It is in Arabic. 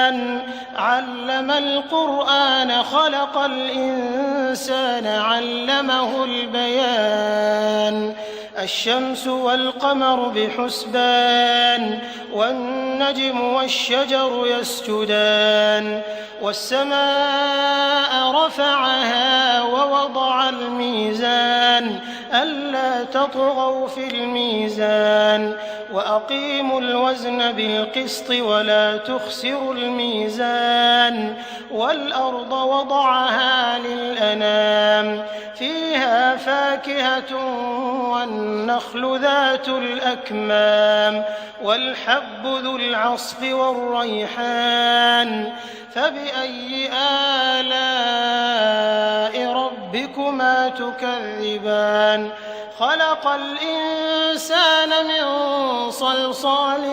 الرحمن علم القرآن خلق الإنسان علمه البيان الشمس والقمر بحسبان والنجم والشجر يسجدان والسماء رفعها ووضع الميزان ألا تطغوا في الميزان وأقيموا الوزن بالقسط ولا تخسروا الميزان والأرض وضعها للأنام فيها فاكهة والنخل ذات الأكمام والحب ذو العصف والريحان فبأي آلاء ربكما تكذبان خلق الإنسان من صلصال